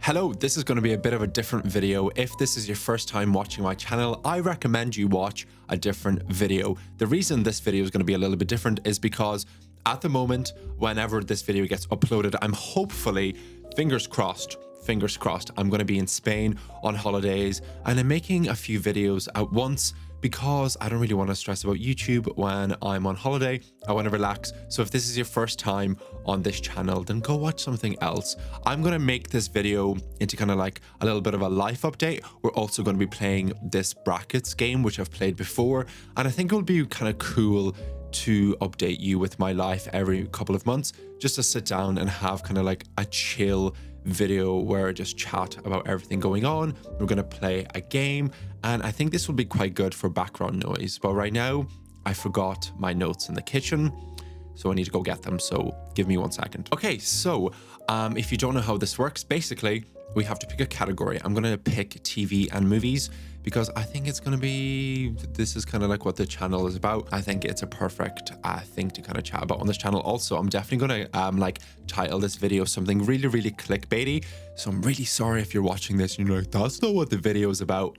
Hello, this is going to be a bit of a different video. If this is your first time watching my channel, I recommend you watch a different video. The reason this video is going to be a little bit different is because at the moment, whenever this video gets uploaded, I'm hopefully, fingers crossed, I'm going to be in Spain on holidays, and I'm making a few videos at once because I don't really want to stress about YouTube when I'm on holiday. I want to relax. So if this is your first time on this channel, then go watch something else. I'm going to make this video into kind of like a little bit of a life update. We're also going to be playing this brackets game, which I've played before. And I think it will be kind of cool to update you with my life every couple of months, just to sit down and have kind of like a chill video where I just chat about everything going on. We're going to play a game, and I think this will be quite good for background noise. But right now, I forgot my notes in the kitchen, so I need to go get them. So give me 1 second. Okay, so if you don't know how this works, basically, we have to pick a category. I'm going to pick TV and movies because I think it's going to be, this is kind of like what the channel is about. I think it's a perfect thing to kind of chat about on this channel. Also, I'm definitely going to like title this video something really, really clickbaity. So I'm really sorry if you're watching this and you're like, that's not what the video is about.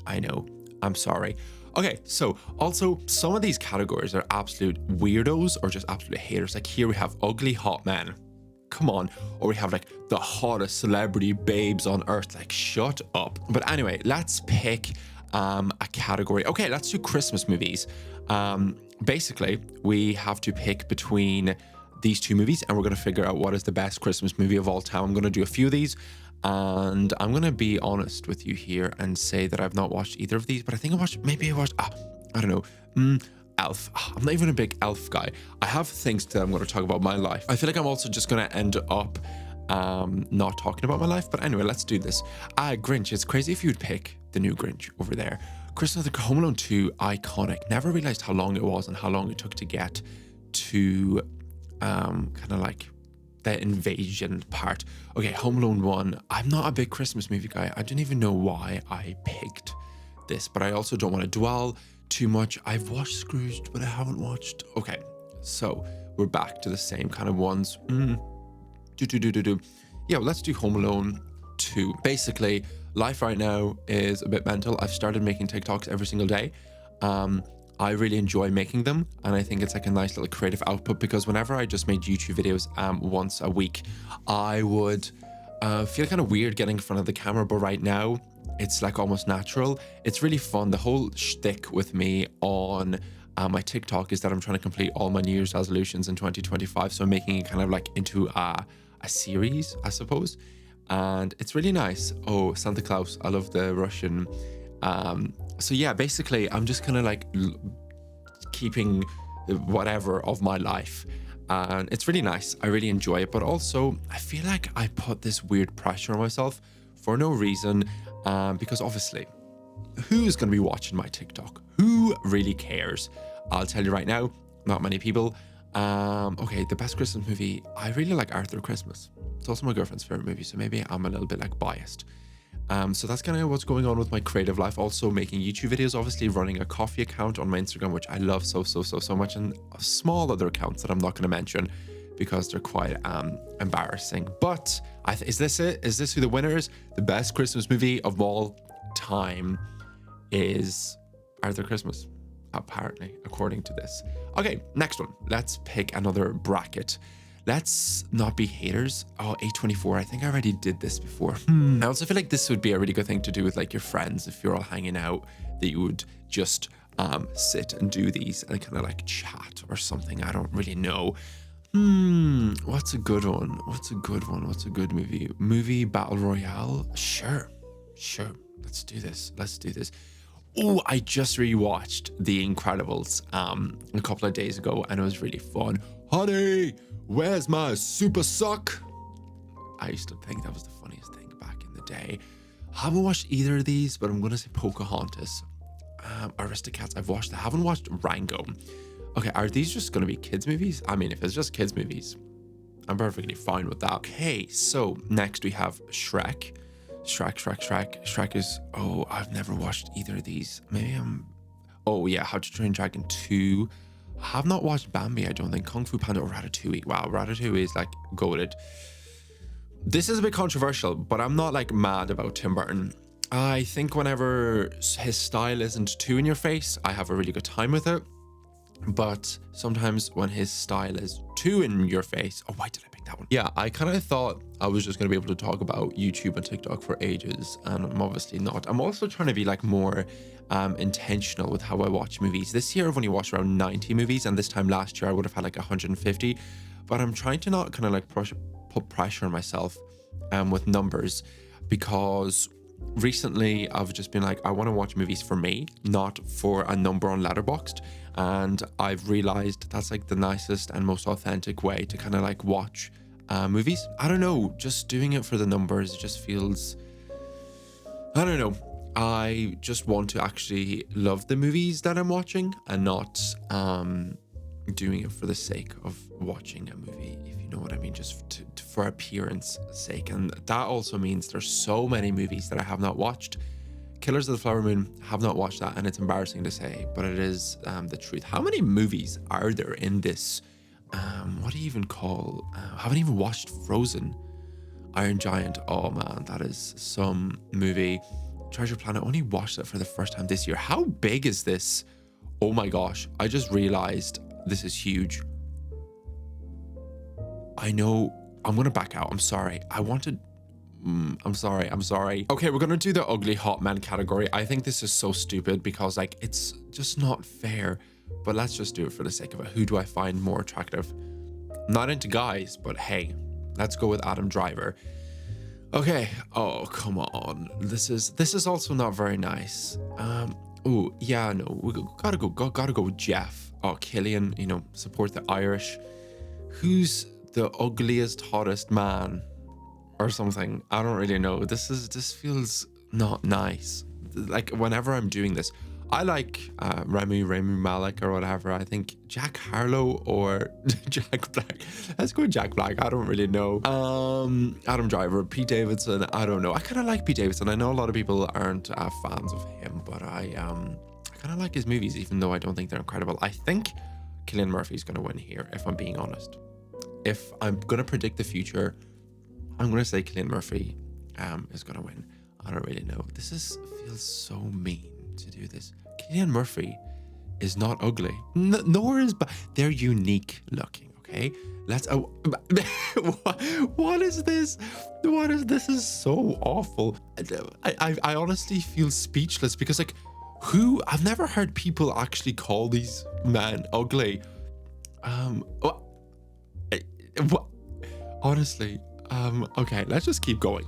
I know, I'm sorry. Okay, so also some of these categories are absolute weirdos or just absolute haters. Like here we have ugly hot men. Come on. Or we have like the hottest celebrity babes on earth. Like shut up. But anyway, let's pick a category. Okay, let's do Christmas movies. Basically, we have to pick between these two movies and we're going to figure out what is the best Christmas movie of all time. I'm going to do a few of these, and I'm going to be honest with you here and say that I've not watched either of these, but I think maybe I watched, I don't know. Elf. I'm not even a big Elf guy. I have things that I'm going to talk about my life. I feel like I'm also just going to end up not talking about my life. But anyway, let's do this. Grinch. It's crazy if you'd pick the new Grinch over there. Christmas, the Home Alone 2, iconic. Never realized how long it was and how long it took to get to kind of like the invasion part. Okay, Home Alone 1. I'm not a big Christmas movie guy. I don't even know why I picked this, but I also don't want to dwell too much. I've watched Scrooged, but I haven't watched. Okay, so we're back to the same kind of ones. Yeah, well, let's do Home Alone 2. Basically, life right now is a bit mental. I've started making TikToks every single day. I really enjoy making them, and I think it's like a nice little creative output, because whenever I just made YouTube videos once a week, I would feel kind of weird getting in front of the camera, but right now it's like almost natural. It's really fun. The whole shtick with me on my TikTok is that I'm trying to complete all my New Year's resolutions in 2025. So I'm making it kind of like into a series, I suppose. And it's really nice. Oh, Santa Claus. I love the Russian. So yeah, basically I'm just kind of like keeping whatever of my life. And it's really nice. I really enjoy it. But also I feel like I put this weird pressure on myself for no reason. Because obviously, who's going to be watching my TikTok? Who really cares? I'll tell you right now, not many people. Okay, the best Christmas movie. I really like Arthur Christmas. It's also my girlfriend's favorite movie, so maybe I'm a little bit like biased. So that's kind of what's going on with my creative life. Also making YouTube videos, obviously running a coffee account on my Instagram, which I love so much, and small other accounts that I'm not going to mention because they're quite embarrassing. But is this it? Is this who the winner is? The best Christmas movie of all time is Arthur Christmas, apparently, according to this. Okay, next one. Let's pick another bracket. Let's not be haters. Oh, A24. I think I already did this before. I also feel like this would be a really good thing to do with like your friends if you're all hanging out, that you would just sit and do these and kind of like chat or something. I don't really know. What's a good one? What's a good movie? Movie Battle Royale? Sure. Let's do this. Oh, I just rewatched The Incredibles a couple of days ago, and it was really fun. Honey, where's my super sock? I used to think that was the funniest thing back in the day. I haven't watched either of these, but I'm gonna say Pocahontas. Aristocats, I've watched. I haven't watched Rango. Okay, are these just going to be kids movies? I mean, if it's just kids movies, I'm perfectly fine with that. Okay, so next we have Shrek. Shrek is, oh, I've never watched either of these. Oh yeah, How to Train Dragon 2. I have not watched Bambi, I don't think. Kung Fu Panda or Ratatouille. Wow, Ratatouille is like goated. This is a bit controversial, but I'm not like mad about Tim Burton. I think whenever his style isn't too in your face, I have a really good time with it. But sometimes when his style is too in your face, oh, why did I pick that one? Yeah, I kind of thought I was just going to be able to talk about YouTube and TikTok for ages, and I'm obviously not. I'm also trying to be like more intentional with how I watch movies. This year I've only watched around 90 movies, and this time last year I would have had like 150. But I'm trying to not kind of like put pressure on myself with numbers, because recently I've just been like, I want to watch movies for me, not for a number on Letterboxd. And I've realized that's like the nicest and most authentic way to kind of like watch movies. I don't know, just doing it for the numbers just feels, I don't know. I just want to actually love the movies that I'm watching and not doing it for the sake of watching a movie, if you know what I mean, just for appearance sake. And that also means there's so many movies that I have not watched. Killers of the Flower Moon, have not watched that, and it's embarrassing to say, but it is the truth. How many movies are there in this? What do you even call? I haven't even watched Frozen. Iron Giant. Oh man, that is some movie. Treasure Planet, only watched it for the first time this year. How big is this? Oh my gosh, I just realized this is huge. I know, I'm gonna back out. I'm sorry. I'm sorry. Okay, we're gonna do the ugly hot man category. I think this is so stupid because like it's just not fair, but let's just do it for the sake of it. Who do I find more attractive? Not into guys, but hey, let's go with Adam Driver. Okay. Oh, come on. This is also not very nice. Oh yeah, no, we gotta go with Jeff. Oh, Killian, you know, support the Irish. Who's the ugliest, hottest man? Or something. I don't really know. This feels not nice. Like whenever I'm doing this, I like Rami Malek or whatever. I think Jack Harlow or Jack Black. Let's go with Jack Black. I don't really know. Adam Driver, Pete Davidson. I don't know. I kind of like Pete Davidson. I know a lot of people aren't fans of him, but I kind of like his movies, even though I don't think they're incredible. I think Cillian Murphy's gonna win here, if I'm being honest. If I'm gonna predict the future, I'm going to say Cillian Murphy is going to win. I don't really know. This feels so mean to do this. Cillian Murphy is not ugly. Nor is... They're unique looking, okay? Let's... what is this? What is... This is so awful. I honestly feel speechless because, like, who... I've never heard people actually call these men ugly. What? Honestly... okay, let's just keep going.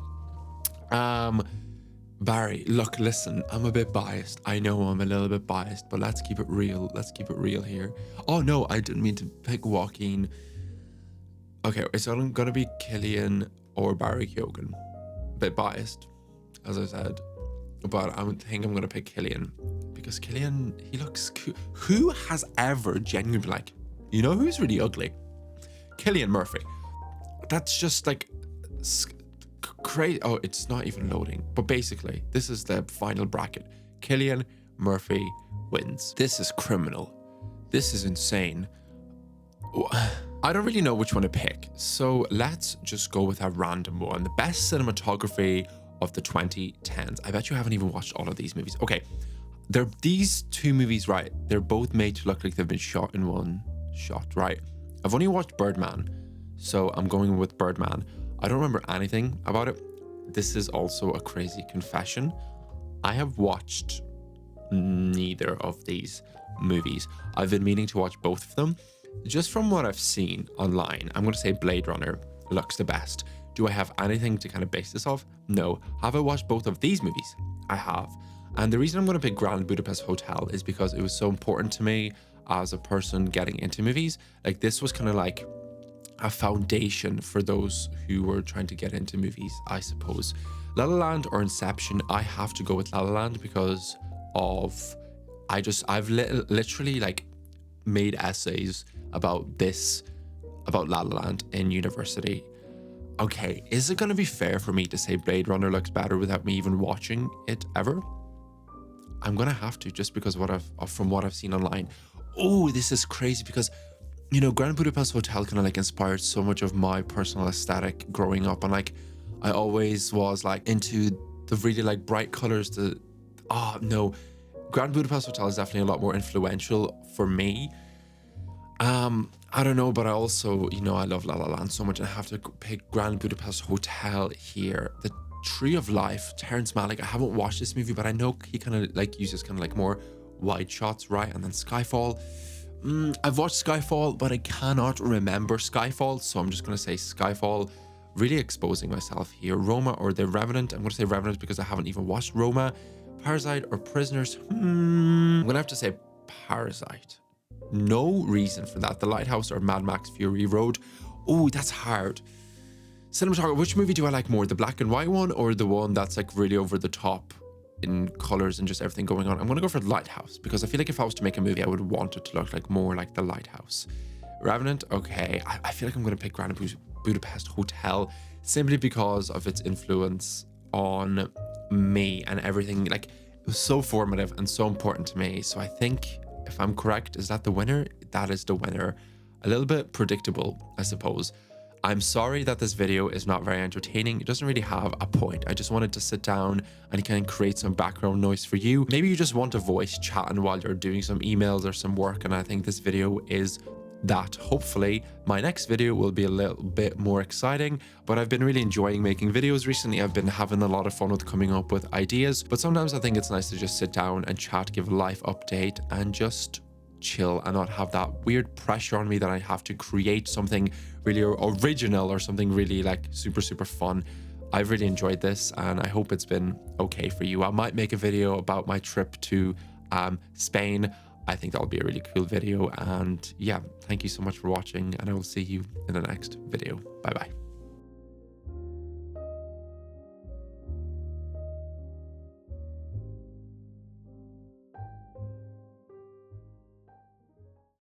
Barry, look, listen, I'm a bit biased. I know I'm a little bit biased, but let's keep it real. Let's keep it real here. Oh no, I didn't mean to pick Joaquin. Okay, it's gonna be Cillian or Barry Keoghan. Bit biased, as I said, but I think I'm gonna pick Cillian because Cillian, he looks cool. Who has ever genuinely like, you know who's really ugly? Cillian Murphy. That's just like crazy. Oh, it's not even loading. But basically, this is the final bracket. Cillian Murphy wins. This is criminal. This is insane. I don't really know which one to pick. So let's just go with a random one. The best cinematography of the 2010s. I bet you haven't even watched all of these movies. Okay, they're these two movies, right? They're both made to look like they've been shot in one shot, right? I've only watched Birdman, so I'm going with Birdman. I don't remember anything about it. This is also a crazy confession. I have watched neither of these movies. I've been meaning to watch both of them. Just from what I've seen online, I'm going to say Blade Runner looks the best. Do I have anything to kind of base this off? No. Have I watched both of these movies? I have. And the reason I'm going to pick Grand Budapest Hotel is because it was so important to me as a person getting into movies. Like, this was kind of like a foundation for those who were trying to get into movies, I suppose. La La Land or Inception, I have to go with La La Land because of, I've literally like made essays about La La Land in university. Okay, is it going to be fair for me to say Blade Runner looks better without me even watching it ever? I'm going to have to, just because from what I've seen online. Oh, this is crazy because, you know, Grand Budapest Hotel kind of like inspired so much of my personal aesthetic growing up. And like, I always was like into the really like bright colors. Oh no, Grand Budapest Hotel is definitely a lot more influential for me. I don't know, but I also, you know, I love La La Land so much, and I have to pick Grand Budapest Hotel here. The Tree of Life, Terrence Malick. I haven't watched this movie, but I know he kind of like uses kind of like more wide shots, right? And then Skyfall. I've watched Skyfall, but I cannot remember Skyfall, so I'm just gonna say Skyfall. Really exposing myself here. Roma or The Revenant. I'm gonna say Revenant because I haven't even watched Roma. Parasite or Prisoners. I'm gonna have to say Parasite. No reason for that. The Lighthouse or Mad Max Fury Road. Oh, that's hard. Cinematography, which movie do I like more? The black and white one or the one that's like really over the top in colors and just everything going on? I'm gonna go for The Lighthouse because I feel like if I was to make a movie, I would want it to look like more like The Lighthouse. Revenant, okay. I feel like I'm gonna pick Grand Budapest Hotel simply because of its influence on me and everything. Like, it was so formative and so important to me. So I think, if I'm correct, is that the winner? That is the winner. A little bit predictable, I suppose. I'm sorry that this video is not very entertaining. It doesn't really have a point. I just wanted to sit down and kind of create some background noise for you. Maybe you just want a voice chatting while you're doing some emails or some work, and I think this video is that. Hopefully my next video will be a little bit more exciting, but I've been really enjoying making videos recently. I've been having a lot of fun with coming up with ideas, but sometimes I think it's nice to just sit down and chat, give a life update, and just chill and not have that weird pressure on me that I have to create something really original or something really like super fun. I've really enjoyed this and I hope it's been okay for you. I might make a video about my trip to Spain. I think that'll be a really cool video, and yeah, thank you so much for watching, and I will see you in the next video. Bye bye.